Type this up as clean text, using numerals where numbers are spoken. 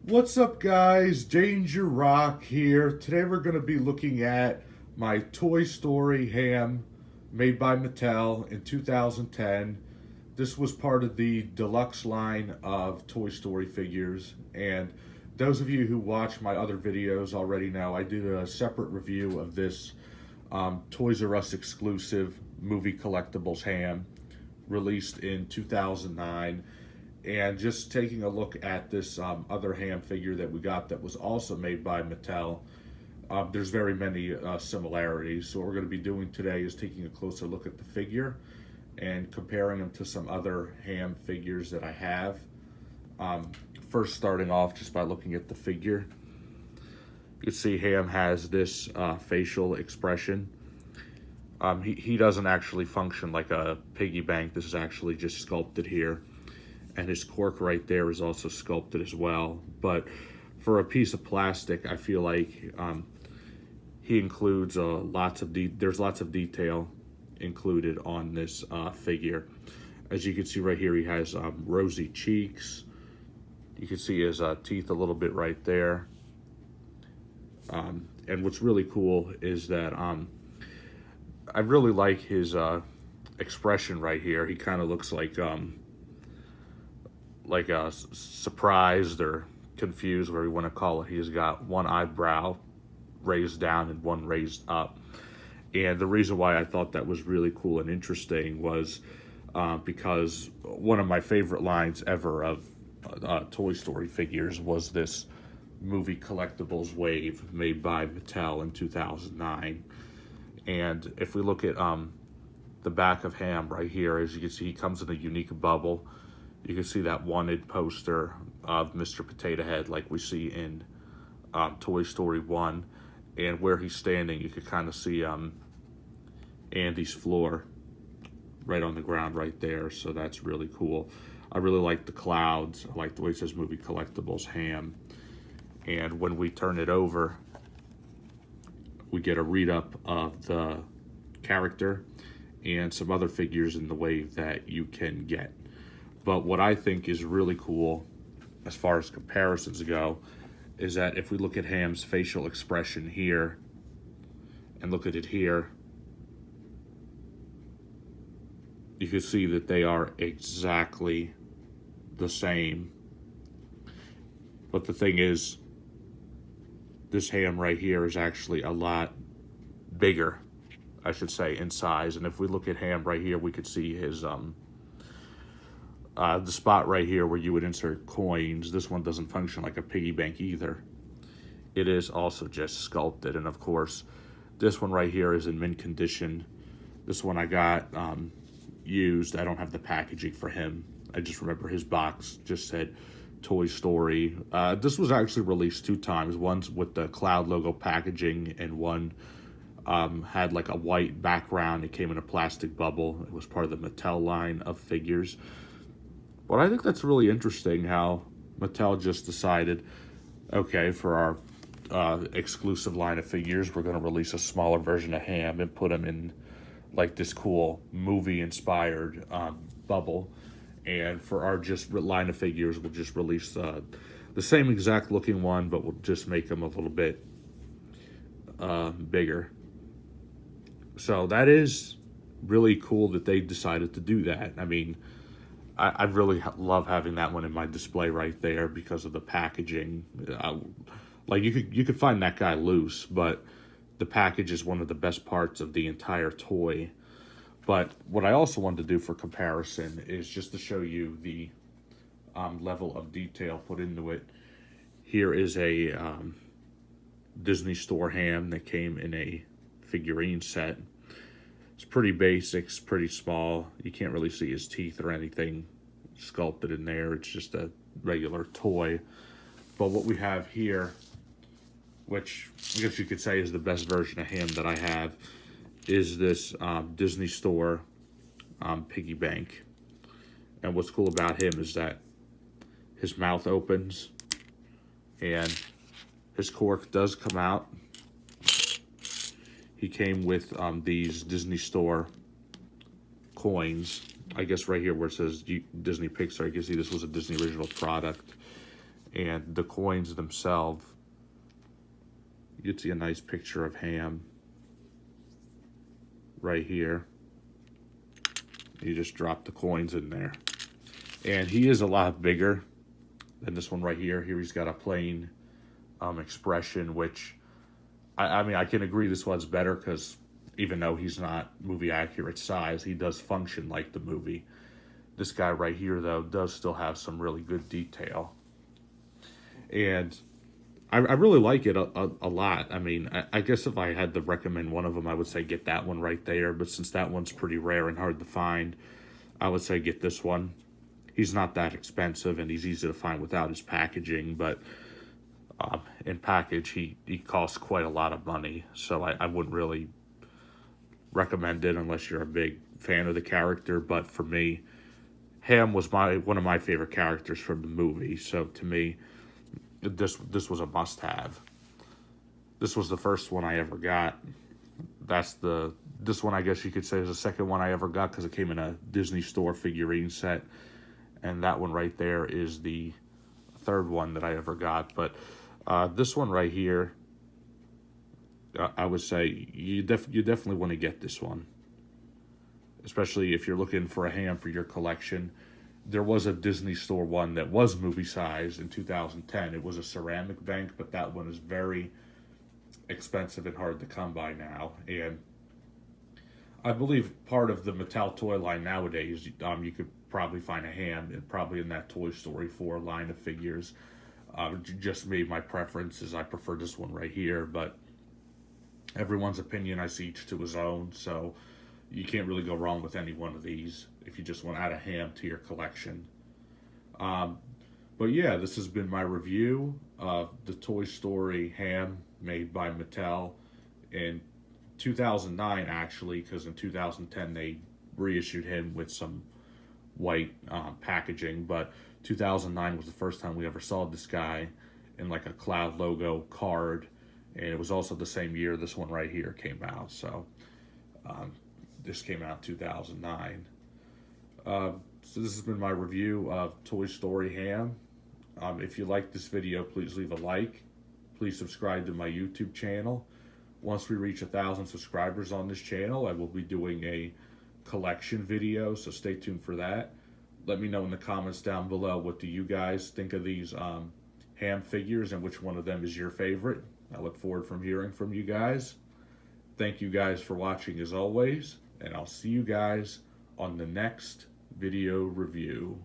What's up, guys? Danger Rock here. Today we're going to be looking at my Toy Story Hamm made by Mattel in 2010. This was part of the deluxe line of Toy Story figures, and those of you who watch my other videos already know I did a separate review of this Toys R Us exclusive movie collectibles Hamm released in 2009. And just taking a look at this other Hamm figure that we got that was also made by Mattel, there's very many similarities. So what we're going to be doing today is taking a closer look at the figure and comparing them to some other Hamm figures that I have. First, starting off just by looking at the figure, you can see Hamm has this facial expression. He doesn't actually function like a piggy bank. This is actually just sculpted here. And his cork right there is also sculpted as well. But for a piece of plastic, I feel like he includes there's lots of detail included on this figure. As you can see right here, he has rosy cheeks. You can see his teeth a little bit right there. And what's really cool is that I really like his expression right here. He kind of looks like surprised or confused, whatever you want to call it. He's got one eyebrow raised down and one raised up. And the reason why I thought that was really cool and interesting was because one of my favorite lines ever of Toy Story figures was this movie collectibles wave made by Mattel in 2009. And if we look at the back of Hamm right here, as you can see, he comes in a unique bubble. You can see that wanted poster of Mr. Potato Head like we see in Toy Story 1. And where he's standing, you can kind of see Andy's floor right on the ground right there. So that's really cool. I really like the clouds. I like the way it says movie collectibles Hamm. And when we turn it over, we get a read-up of the character and some other figures in the wave that you can get. But what I think is really cool, as far as comparisons go, is that if we look at Hamm's facial expression here, and look at it here, you can see that they are exactly the same. But the thing is, this Hamm right here is actually a lot bigger, I should say, in size. And if we look at Hamm right here, we could see his the spot right here where you would insert coins. This one doesn't function like a piggy bank either. It is also just sculpted. And of course, this one right here is in mint condition. This one I got used. I don't have the packaging for him. I just remember his box just said Toy Story. This was actually released 2 times. One's with the Cloud logo packaging, and one had like a white background. It came in a plastic bubble. It was part of the Mattel line of figures. But I think that's really interesting how Mattel just decided, okay, for our exclusive line of figures, we're going to release a smaller version of Hamm and put him in like this cool movie-inspired bubble. And for our just line of figures, we'll just release the same exact looking one, but we'll just make them a little bit bigger. So that is really cool that they decided to do that. I mean, I really love having that one in my display right there because of the packaging. Like you could find that guy loose, but the package is one of the best parts of the entire toy. But what I also wanted to do for comparison is just to show you the level of detail put into it. Here is a Disney Store Hamm that came in a figurine set. It's pretty basic, it's pretty small. You can't really see his teeth or anything sculpted in there. It's just a regular toy. But what we have here, which I guess you could say is the best version of Hamm that I have, is this Disney Store piggy bank. And what's cool about him is that his mouth opens and his cork does come out. He came with these Disney Store coins. I guess right here where it says Disney Pixar, you can see this was a Disney original product. And the coins themselves, you can see a nice picture of Hamm right here. You just drop the coins in there. And he is a lot bigger than this one right here. Here he's got a plain expression, which, I mean, I can agree this one's better because even though he's not movie accurate size, he does function like the movie. This guy right here, though, does still have some really good detail. And I really like it a lot. I mean, I guess if I had to recommend one of them, I would say get that one right there. But since that one's pretty rare and hard to find, I would say get this one. He's not that expensive, and he's easy to find without his packaging. But in package, he costs quite a lot of money. So I wouldn't really recommend it unless you're a big fan of the character. But for me, Hamm was one of my favorite characters from the movie. So to me, this was a must-have. This was the first one I ever got. This one I guess you could say is the second one I ever got because it came in a Disney Store figurine set, and that one right there is the third one that I ever got. But this one right here, I would say you definitely want to get this one, especially if you're looking for a Hamm for your collection. There was a Disney Store one that was movie size in 2010. It was a ceramic bank, but that one is very expensive and hard to come by now. And I believe part of the Mattel toy line nowadays, you could probably find a Hamm and probably in that Toy Story 4 line of figures. Just me, my preference is I prefer this one right here, but everyone's opinion, I see each to his own. So you can't really go wrong with any one of these if you just want to add a Hamm to your collection. But yeah, this has been my review of the Toy Story Hamm made by Mattel in 2009, actually, because in 2010 they reissued him with some white packaging. But 2009 was the first time we ever saw this guy in like a Cloud logo card, and it was also the same year this one right here came out. So this came out in 2009. So this has been my review of Toy Story Hamm. If you like this video, please leave a like. Please subscribe to my YouTube channel. Once we reach 1,000 subscribers on this channel, I will be doing a collection video, so stay tuned for that. Let me know in the comments down below, what do you guys think of these Hamm figures and which one of them is your favorite. I look forward from hearing from you guys. Thank you guys for watching as always, and I'll see you guys on the next video review.